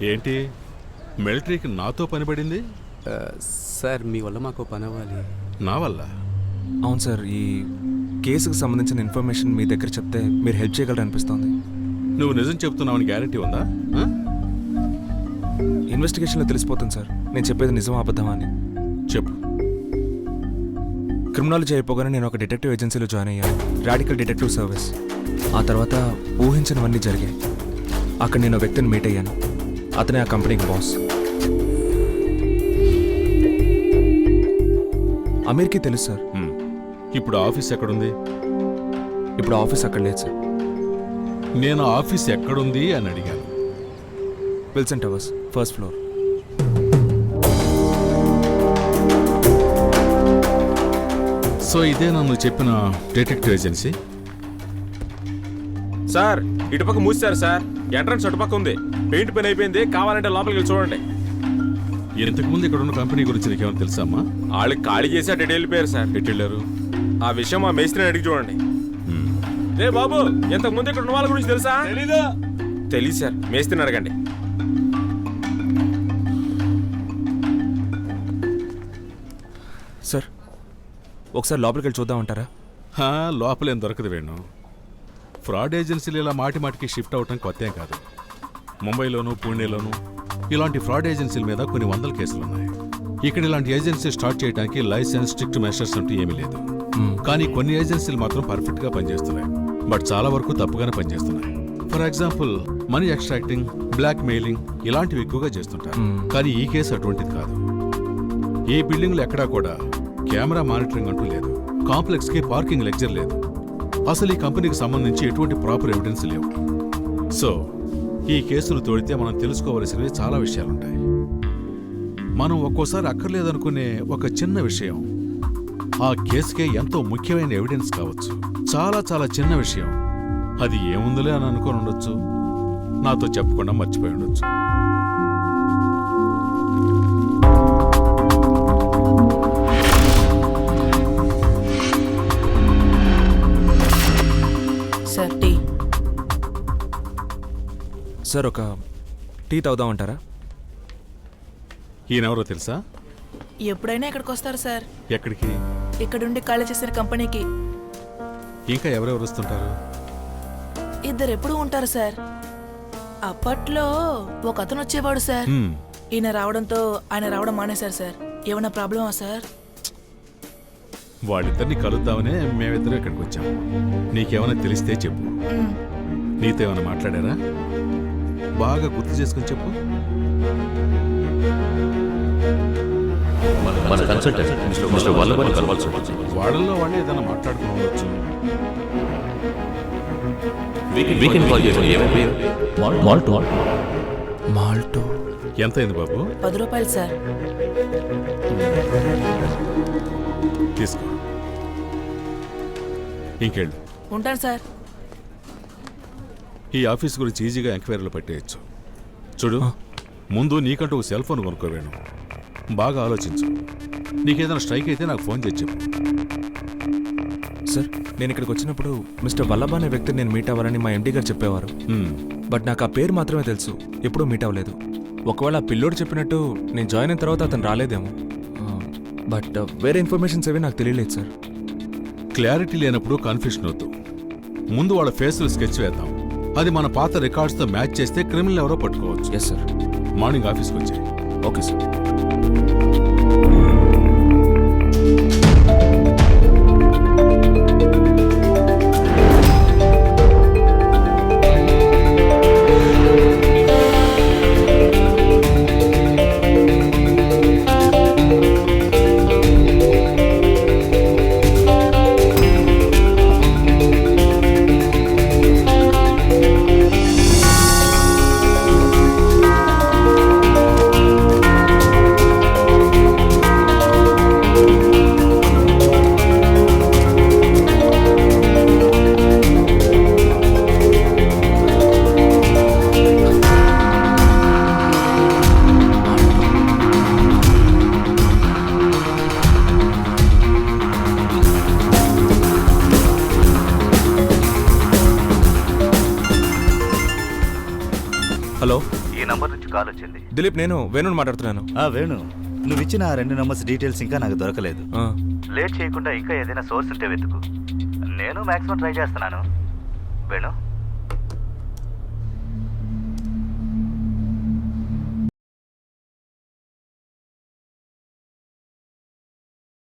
ఏంటి మిలిటరీకి నాతో పని పడింది? సార్ మీ వల్ల మాకు పని అవ్వాలి. నా వల్ల? అవును సార్, ఈ కేసుకు సంబంధించిన ఇన్ఫర్మేషన్ మీ దగ్గర చెప్తే మీరు హెల్ప్ చేయగలరు అనిపిస్తోంది. నువ్వు నిజం చెప్తున్నావని గ్యారెంటీ ఉందా? ఇన్వెస్టిగేషన్లో తెలిసిపోతుంది సార్ నేను చెప్పేది నిజం అబద్ధమా అని. చెప్పు. క్రిమినాలజీ అయిపోగానే నేను ఒక డిటెక్టివ్ ఏజెన్సీలో జాయిన్ అయ్యాను, రాడికల్ డిటెక్టివ్ సర్వీస్. ఆ తర్వాత ఊహించినవన్నీ జరిగాయి. అక్కడ నేను వ్యక్తిని మీట్ అయ్యాను. అతనే ఆ కంపెనీకి బాస్. అమీర్కి తెలుసు సార్. ఇప్పుడు ఆఫీస్ ఎక్కడుంది? ఇప్పుడు ఆఫీస్ అక్కడ లేదు సార్. నేను ఆఫీస్ ఎక్కడుంది అని అడిగాను. Wilson towers, first floor. So ఇదే నన్ను చెప్పిన డిటెక్టివ్ ఏజెన్సీ? సార్ ఇటుపక్క మూసారు సార్, ఎంట్రన్స్ అటుపక్క ఉంది. పెయింట్ పని అయిపోయింది, కావాలంటే లోపలికి వెళ్ళి చూడండి. ఇంతకుముందు ఇక్కడ ఉన్న కంపెనీ గురించి నీకేమైనా తెలుసామ్మా? వాళ్ళకి ఖాళీ చేసి అటు వెళ్ళిపోయారు సార్. ఎటు వెళ్ళారు? ఆ విషయం మా మేస్త్రిని అడిగి చూడండి. రే బాబు, ఇంతకు ముందు ఇక్కడ ఉన్న వాళ్ళ గురించి తెలుసా? తెలీదు సార్, మేస్త్రిని అడగండి. సార్ ఒకసారి లోపలికి వెళ్ళి చూద్దామంటారా? లోపలేం దొరకదు వేణు. ఫ్రాడ్ ఏజెన్సీలు ఇలా మాటి మాటికి షిఫ్ట్ అవటం కొత్త ఏం కాదు. ముంబైలోను పూణేలోను ఇలాంటి ఫ్రాడ్ ఏజెన్సీల మీద కొన్ని వందల కేసులు ఉన్నాయి. ఇక్కడ ఇలాంటి ఏజెన్సీ స్టార్ట్ చేయడానికి లైసెన్స్, స్ట్రిక్ట్ మెషర్స్ అంటూ ఏమీ లేదు. కానీ కొన్ని ఏజెన్సీలు మాత్రం పర్ఫెక్ట్గా పనిచేస్తున్నాయి, బట్ చాలా వరకు తప్పుగానే పనిచేస్తున్నాయి. For example money extracting, blackmailing ఇలాంటివి ఎక్కువగా చేస్తుంటారు. కానీ ఈ కేసు అటువంటిది కాదు. ఈ బిల్డింగ్లో ఎక్కడా కూడా కెమెరా మానిటరింగ్ అంటూ లేదు. కాంప్లెక్స్కి పార్కింగ్ లెక్చర్ లేదు. అసలు ఈ కంపెనీకి సంబంధించి ఎటువంటి ప్రాపర్ ఎవిడెన్స్ లేవు. సో ఈ కేసులు తోడితే మనం తెలుసుకోవలసినవి చాలా విషయాలుంటాయి. మనం ఒక్కోసారి అక్కర్లేదనుకునే ఒక చిన్న విషయం ఆ కేసుకే ఎంతో ముఖ్యమైన ఎవిడెన్స్ కావచ్చు. చాలా చాలా చిన్న విషయం, అది ఏముందిలే అని అనుకొని ఉండొచ్చు, నాతో చెప్పకుండా మర్చిపోయి ఉండొచ్చు. Sir tea. సార్ ఒక టీ తాగుదామంటారా? ఈయనెవరో తెలుసా? ఎప్పుడైనా ఇక్కడికి వస్తారు సార్. ఎక్కడికి? ఇక్కడుండి ఖాళీ చేసిన కంపెనీకి. ఇంకా ఎవరెవరు వస్తుంటారు? ఇద్దరు ఎప్పుడు ఉంటారు సార్. అప్పట్లో ఒక అతను వచ్చేవాడు సార్. ఈయన రావడంతో ఆయన రావడం మానేశారు సార్. ఏమన్నా ప్రాబ్లమా సార్? వాళ్ళిద్దరిని కలుద్దామనే మేమిద్దరం ఇక్కడికి వచ్చాం. నీకేమైనా తెలిస్తే చెప్పు. నీతో ఏమైనా మాట్లాడారా? బాగా గుర్తు చేసుకుని చెప్పు. మన కన్సల్టెంట్ మిస్టర్ వల్లభని కలవాల్సి ఉంటుంది. వాళ్ళల్లో వాళ్ళే ఏదైనా మాట్లాడుకుని ఉండొచ్చు. వీకెండ్ కాల్ చేయండి. మాల్టో ఎంత అయింది బాబు? 10 రూపాయలు సార్. తీసుకో, ఇంకెళ్ళు. ఉంటాను సార్. ఈ ఆఫీస్ గురించి ఈజీగా ఎంక్వైరీలు పెట్టేయచ్చు. చూడు, ముందు నీకంటూ ఒక సెల్ ఫోన్ కొనుక్కోవేను. బాగా ఆలోచించు. నీకేదైనా స్ట్రైక్ అయితే నాకు ఫోన్ చేసి చెప్పు. సార్ నేను ఇక్కడికి వచ్చినప్పుడు మిస్టర్ వల్లభ అనే వ్యక్తిని నేను మీట్ అవ్వాలని మా ఎండీ గారు చెప్పేవారు. బట్ నాకు ఆ పేరు మాత్రమే తెలుసు, ఎప్పుడూ మీట్ అవ్వలేదు. ఒకవేళ ఆ పిల్లోడు చెప్పినట్టు నేను జాయిన్ అయిన తర్వాత అతను రాలేదేమో. బట్ వేరే ఇన్ఫర్మేషన్స్ ఏవి నాకు తెలియలేదు సార్. క్లారిటీ లేనప్పుడు కన్ఫ్యూషన్ అవుతూ ముందు వాళ్ళ ఫేస్లు స్కెచ్ వేద్దాం. అది మన పాత రికార్డ్స్తో మ్యాచ్ చేస్తే క్రిమినల్ ఎవరో పట్టుకోవచ్చు. Yes sir. మార్నింగ్ ఆఫీస్కి వచ్చాయి. Okay sir. హలో, ఈ నంబర్ నుంచి కాల్ వచ్చింది. దిలీప్, నేను వేణుని మాట్లాడుతున్నాను. వేణు, నువ్వు ఇచ్చిన ఆ 2 నంబర్స్ డీటెయిల్స్ ఇంకా నాకు దొరకలేదు. ఆ, లేట్ చేయకుండా ఇంకా ఏదైనా సోర్స్ ఉంటే వెతుకు. నేను మాక్సిమం ట్రై చేస్తున్నాను. వేణు,